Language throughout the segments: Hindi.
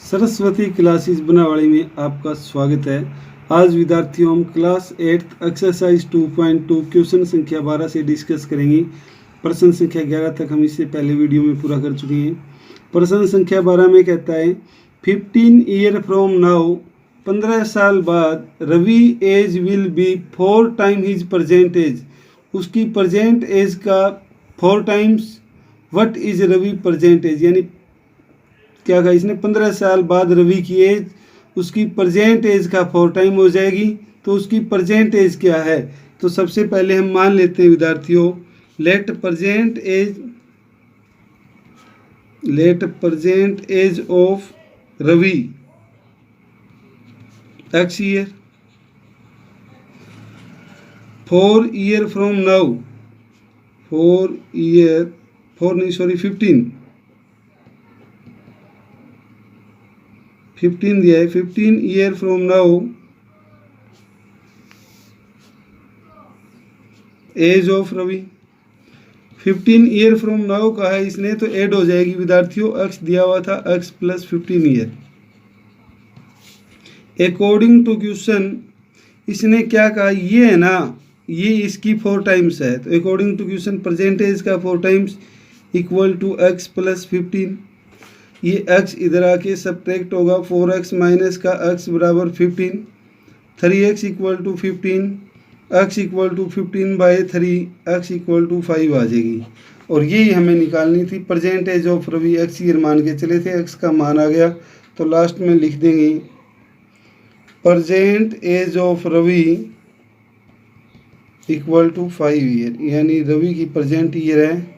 सरस्वती क्लासेस बनावाड़ी में आपका स्वागत है। आज विद्यार्थियों हम क्लास 8 एक्सरसाइज 2.2 क्वेश्चन संख्या 12 से डिस्कस करेंगे। प्रश्न संख्या 11 तक हम इससे पहले वीडियो में पूरा कर चुके हैं। प्रश्न संख्या 12 में कहता है 15 ईयर फ्रॉम नाउ, 15 साल बाद Ravi age will be 4 time his present age. उसकी प्रेजेंट एज का 4 times what is Ravi present age, यानी क्या कहा इसने 15 साल बाद रवि की एज उसकी प्रेजेंट एज का 4 टाइम हो जाएगी। तो उसकी प्रेजेंट एज क्या है, तो सबसे पहले हम मान लेते हैं विद्यार्थियों, let present age of Ravi x year, 4 year from now, 15 दिया है। 15 year from now age of Ravi, 15 year from now कहा है इसने, तो ऐड हो जाएगी विद्यार्थियों, एक्स दिया हुआ था, x plus 15 year. According to question इसने क्या कहा, ये है ना, ये इसकी 4 टाइम्स है, तो according to question present age का 4 times equal to x plus 15। ये x इधर आके सब्ट्रैक्ट होगा, 4x माइनस का x बराबर 15, 3x equal to 15, x equal to 15/3, x equal to 5 आ जाएगी। और यही हमें निकालनी थी present age of Ravi, x year मान के चले थे, x का मान आ गया, तो लास्ट में लिख देंगे present age of Ravi equal to 5 year, यानी रवि की प्रेजेंट ईयर है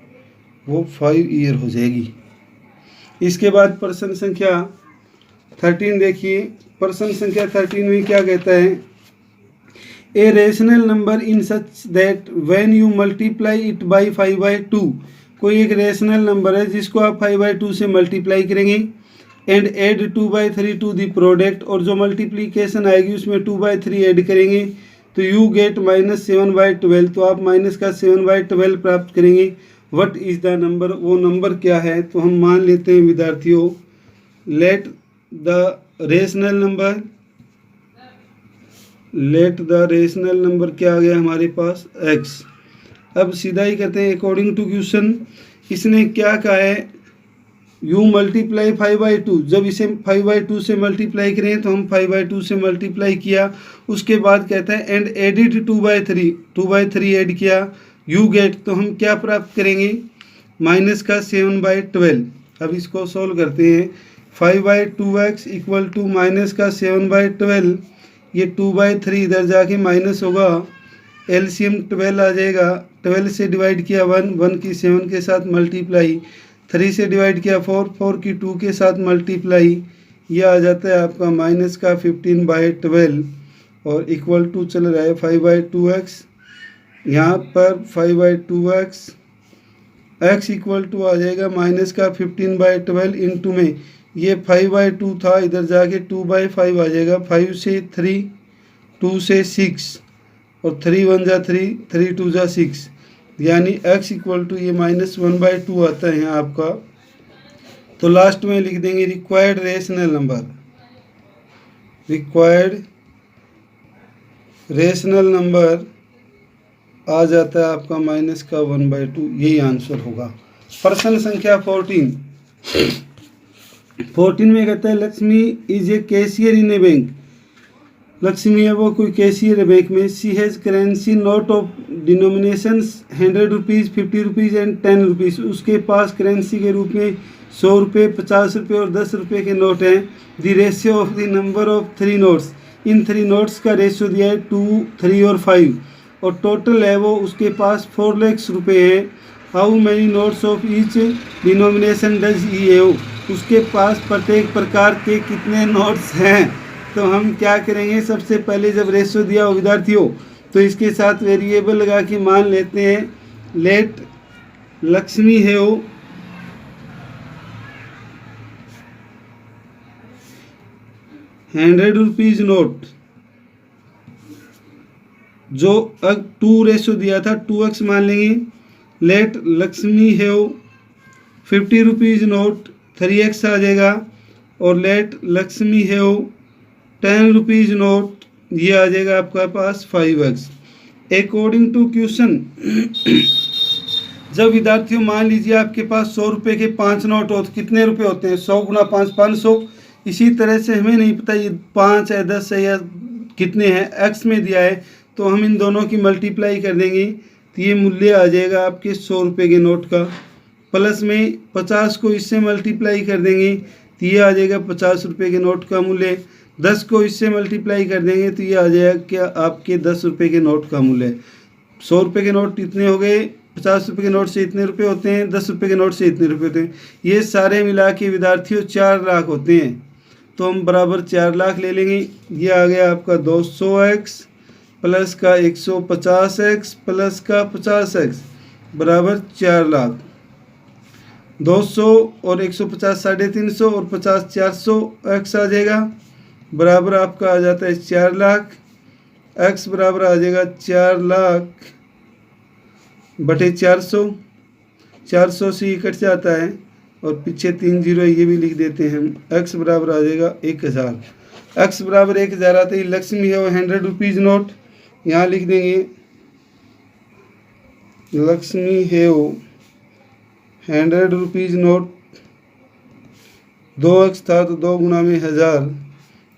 वो 5 ईयर हो जाएगी। इसके बाद प्रश्न संख्या 13 देखिए। प्रश्न संख्या 13 में क्या कहता है, a rational number in such that when you multiply it by 5/2, कोई एक रेशनल नंबर है जिसको आप 5/2 से मल्टीप्लाई करेंगे and add 2/3 to the product, और जो मल्टीप्लीकेशन आएगी उसमें 2/3 ऐड करेंगे तो यू गेट -7/12, तो आप माइनस का 7/12 प्राप्त करेंगे। व्हाट इज द नंबर, वो नंबर क्या है, तो हम मान लेते हैं विद्यार्थियों, लेट द रेशनल नंबर क्या आ गया हमारे पास, x। अब सीधा ही करते हैं, अकॉर्डिंग टू क्वेश्चन इसने क्या कहा है, यू मल्टीप्लाई 5/2, जब इसे 5/2 से मल्टीप्लाई करें तो हम 5/2 से मल्टीप्लाई किया, उसके बाद कहता है एंड एडिड 2/3 ऐड किया, यू गेट, तो हम क्या प्राप्त करेंगे, माइनस का 7/12। अब इसको सोल्व करते हैं, 5/2x इक्वल टू माइनस का 7/12, ये 2/3 इधर जाके माइनस होगा, एलसीएम 12 आ जाएगा, 12 से डिवाइड किया 1 की 7 के साथ मल्टीप्लाई, 3 से डिवाइड किया 4 की 2 के साथ मल्टीप्लाई, ये आ जाता है आपका माइनस का 15/12 और इक्वल टू चल रहा है 5/2x, यहाँ पर 5/2x, x इक्वल टू आ जाएगा माइनस का 15/12 इंटू में, ये 5/2 था, इधर जाके 2/5 आ जाएगा, 5 से 3, 2 से 6 और 3 1 जा 3, 3 2 जा 6, यानी x इक्वल टू ये -1/2 आता है यहाँ आपका। तो लास्ट में लिख देंगे रिक्वायर्ड रेशनल नंबर आ जाता है आपका माइनस का 1/2, यही आंसर होगा। प्रश्न संख्या 14 में कहता है Lakshmi is a cashier in A bank, Lakshmi है वो कोई कैशियर है बैंक में, she has currency note of denominations 100 rupees, 50 rupees and 10 rupees, उसके पास करेंसी के रूप में 100 रुपये, 50 रुपये और 10 रुपये के नोट हैं। The ratio of the number of 3 notes, in 3 notes का रेशियो दिया है 2, 3 और 5, और टोटल है वो उसके पास 4 लाख रुपये है। How many notes of each denomination does he have, उसके पास प्रत्येक प्रकार के कितने नोट्स हैं। तो हम क्या करेंगे, सबसे पहले जब रेशियो दिया हो विद्यार्थियों तो इसके साथ वेरिएबल लगा के मान लेते हैं, let Lakshmi have 100 rupees note, जो 2 रेशियो दिया था 2x मान लेंगे, let Lakshmi have 50 rupees note 3x आ जाएगा, और let Lakshmi have 10 rupees note, ये आ जाएगा आपका पास 5x। अकॉर्डिंग टू क्वेश्चन जब विद्यार्थियों मान लीजिए आपके पास 100 रुपये के 5 नोट हो तो कितने रुपए होते हैं, 100 गुना 5 500। इसी तरह से हमें नहीं पता ये 5 है 10 है या कितने हैं, एक्स में दिया है तो हम इन दोनों की मल्टीप्लाई कर देंगे तो ये मूल्य आ जाएगा आपके 100 रुपये के नोट का। प्लस में 50 को इससे मल्टीप्लाई कर देंगे तो ये आ जाएगा 50 रुपये के नोट का मूल्य। 10 को इससे मल्टीप्लाई कर देंगे तो ये आ जाएगा क्या आपके 10 रुपये के नोट का मूल्य। 100 रुपये के नोट इतने हो गए, 50 रुपये के नोट से इतने रुपए होते हैं, 10 रुपये के नोट से इतने रुपए होते हैं, ये सारे मिला के विद्यार्थियों 4 लाख होते हैं। तो हम बराबर 4 लाख ले लेंगे। ये आ गया आपका 200x प्लस का 150x प्लस का 50x बराबर 4 लाख। 200 और 150 350 और 50 400x आ जाएगा, बराबर आपका आ जाता है 4 लाख। x बराबर आ जाएगा 4 लाख बटे 400, 400 से ये कट जाता है और पीछे 3 जीरो ये भी लिख देते हैं हम। x बराबर आ जाएगा 1000। x बराबर 1000 आता है। लक्ष्मी है वो 100 रुपीज़ नोट, यहाँ लिख देंगे लक्ष्मी है वो 100 रुपीज़ नोट। 2x था तो 2 गुना में 1000,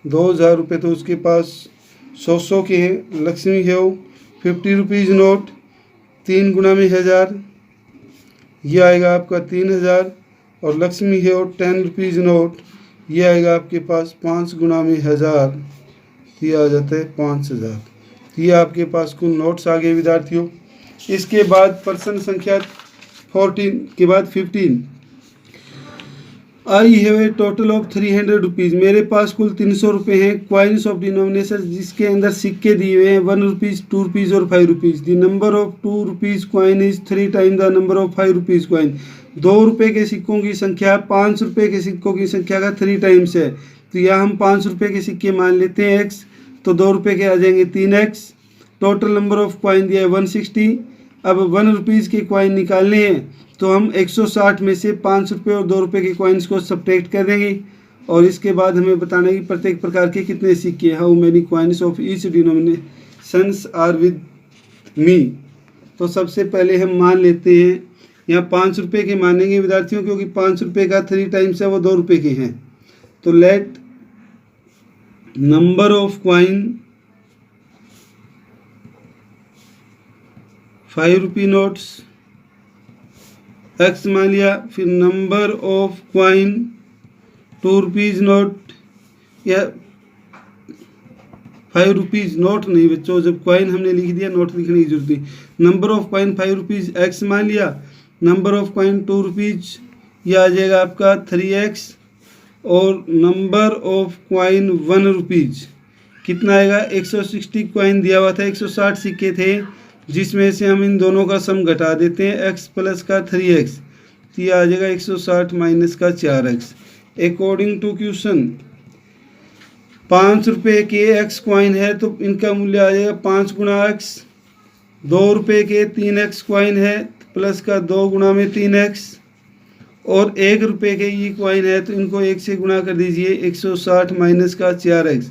2000 रुपये तो उसके पास 100 के हैं। लक्ष्मी है वो 50 रुपीज़ नोट, 3 गुना में 1000, ये आएगा आपका 3000। और लक्ष्मी है वो 10 रुपीज़ नोट, ये आएगा आपके पास 5 गुना में 1000, ये आ जाता है 5000। ये आपके पास कुल नोट्स आ गए विद्यार्थियों। इसके बाद प्रश्न संख्या 14 के बाद 15, I have a total of 300 rupees, मेरे पास कुल 300 रुपये हैं। क्वाइंस ऑफ डिनोमिनेशन, जिसके अंदर सिक्के दिए हुए हैं 1 रुपीज़ 2 रुपीज़ और 5 rupees. The number of 2 rupees coin is 3 time the number of 5 rupees coin. 2 रुपये के सिक्कों की संख्या 5 रुपये के सिक्कों की संख्या का 3 टाइम्स है। तो यहाँ हम 5 रुपये के सिक्के मान लेते हैं x, तो 2 रुपये के आ जाएंगे 3x। Total number of coin दिया है 160। अब 1 रुपीज़ के क्वाइन निकालने हैं तो हम 160 में से 5 रुपये और 2 रुपये के कॉइन्स को सब्ट्रैक्ट कर देंगे। और इसके बाद हमें बताना है कि प्रत्येक प्रकार के कितने सिक्के, how many coins of each denominations are with me. तो सबसे पहले हम मान लेते हैं, यहाँ 5 रुपये के मानेंगे विद्यार्थियों, क्योंकि 5 रुपये का 3 टाइम्स है वो 2 रुपये के हैं। तो लेट नंबर ऑफ क्वाइन 5 रुपये नोट्स x मान लिया, फिर number of coin 2 rupees note, या 5 रुपीज़ नोट नहीं बच्चों, जब क्वाइन हमने लिख दिया नोट लिखने की जरूरत नहीं। Number of coin 5 rupees x मान लिया, नंबर ऑफ क्वाइन 2 रुपीज़, यह आ जाएगा आपका 3x। और नंबर ऑफ क्वाइन 1 रुपीज़ कितना आएगा, 160 क्वाइन दिया हुआ था, 160 सिक्के थे, जिसमें से हम इन दोनों का सम घटा देते हैं x प्लस का 3x, तो ये आ जाएगा 160 माइनस का 4x। अकॉर्डिंग टू क्वेश्चन 5 रुपये के x क्वाइन है तो इनका मूल्य आ जाएगा 5 गुना x। 2 रुपये के 3x क्वाइन है प्लस का 2 गुना में 3x। और 1 रुपये के ये क्वाइन है तो इनको 1 से गुणा कर दीजिए, 160 माइनस का 4x।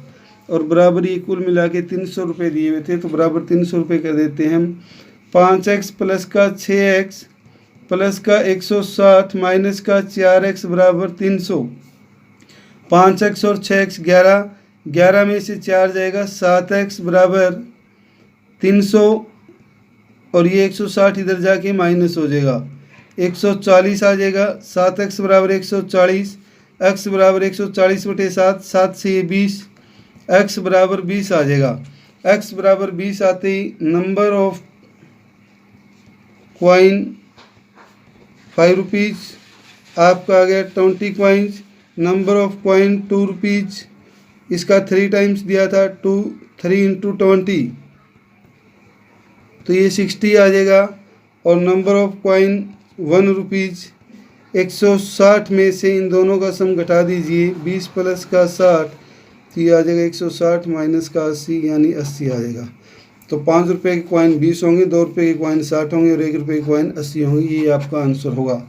और बराबर ये कुल मिला के 300 रुपये दिए हुए थे तो बराबर 300 रुपये कर देते हैं हम। 5x प्लस का 6x प्लस का 160 माइनस का 4x बराबर 300। 5x और 6x 11, 11 में से 4 जाएगा 7x बराबर 300। और ये 160 इधर जाके माइनस हो जाएगा, 140 आ जाएगा। 7x बराबर 140, x बराबर 140 बटे 7, 7 से ये 20, x बराबर 20 आ जाएगा। x बराबर 20 आते ही नंबर ऑफ क्वाइन 5 रुपीज़ आपका आ गया 20 coins. Number of coin 2 rupees, इसका 3 टाइम्स दिया था, 3 इंटू 20 तो ये 60 आ जाएगा। और नंबर ऑफ क्वाइन 1 रुपीज़, 160 में से इन दोनों का सम घटा दीजिए, 20 प्लस का 60, तो ये आ जाएगा 160 माइनस का 80 यानी 80 आ जाएगा। तो 5 रुपये के कॉइन 20 होंगे, 2 रुपये के कॉइन 60 होंगे और 1 रुपये के कॉइन 80 होंगे। ये आपका आंसर होगा।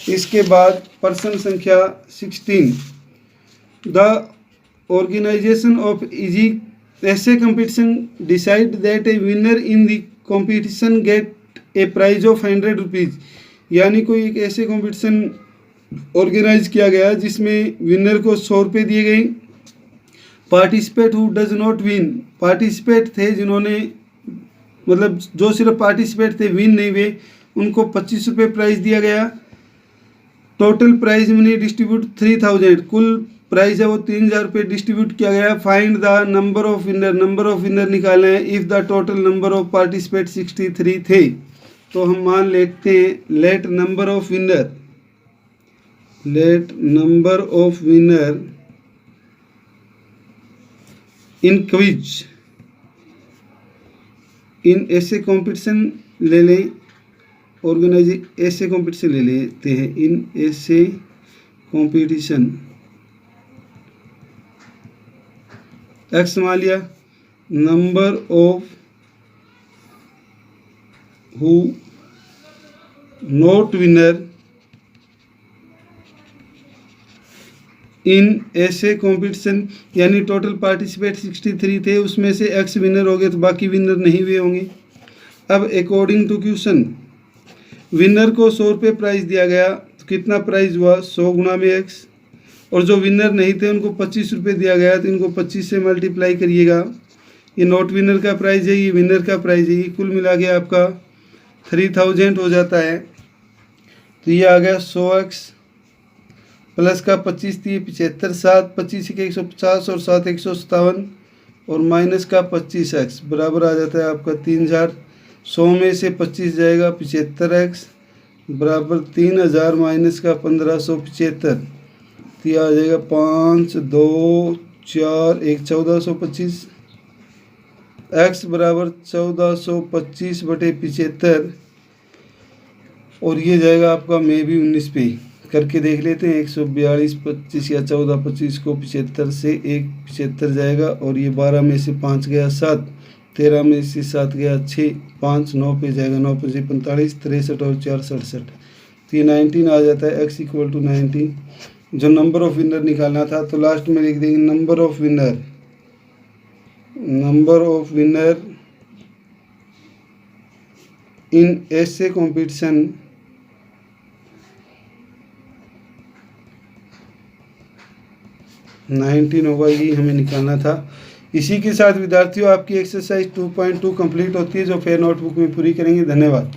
इसके बाद प्रश्न संख्या 16, The organization of easy essay competition decide that a winner in the competition get a prize of 100 rupees. यानी कोई एक ऐसे कंपटीशन ऑर्गेनाइज किया गया जिसमें विनर को 100 रुपये दिए गए। Participate who does not win, participate थे जिन्होंने मतलब जो सिर्फ पार्टिसिपेट थे, विन नहीं हुए, उनको 25 रुपये प्राइज़ दिया गया। टोटल प्राइज मनी डिस्ट्रीब्यूट 3000, कुल प्राइस है वो 3000 रुपये डिस्ट्रीब्यूट किया गया। Find the number of winner, number of winner निकाले हैं if the total number of participate 63 थे। तो हम मान लेते हैं let number of winner in quiz इन ऐसे कॉम्पिटिशन ले लें, ऑर्गेनाइज ऐसे कॉम्पिटिशन ले लेते हैं, इन ऐसे कॉम्पिटिशन एक्स मान लिया, number of who not winner in ऐसे कॉम्पिटिशन, यानी टोटल पार्टिसिपेट 63 थे, उसमें से एक्स विनर हो गए तो बाकी विनर नहीं हुए होंगे। अब अकॉर्डिंग टू क्वेश्चन विनर को 100 रुपये प्राइज़ दिया गया, तो कितना प्राइज़ हुआ 100 गुणा में एक्स, और जो विनर नहीं थे उनको 25 रुपये दिया गया, तो इनको 25 से मल्टीप्लाई करिएगा। ये नॉट विनर का प्राइज़ है, ये विनर का प्राइज़ है, ये कुल मिला के आपका 3000 हो जाता है। तो ये आ गया 100x प्लस का 25 थी 75, 7 25 के 150 और 7 157 और माइनस का 25x बराबर आ जाता है आपका 3000। 100 में से 25 जाएगा 75x बराबर 3000 माइनस का 1575, तो ये आ जाएगा 5 2 4 1 1425, x बराबर 1425 बटे 75, और ये जाएगा आपका मे भी 19 पे। करके देख लेते हैं, 142 25 या 14 25 को 75 से 1 75 जाएगा, और ये 12 में से 5 गया 7, 13 में से 7 गया 6, 5 9 पे जाएगा, 9 पे 45 63 और 4 67, तो ये 19 आ जाता है। x इक्वल टू 19 जो नंबर ऑफ विनर निकालना था, तो लास्ट में लिख देंगे नंबर ऑफ विनर इन ऐसे कॉम्पिटिशन होगा, ये हमें निकालना था। इसी के साथ विद्यार्थियों आपकी एक्सरसाइज 2.2 कंप्लीट होती है, जो फेयर नोटबुक में पूरी करेंगे। धन्यवाद।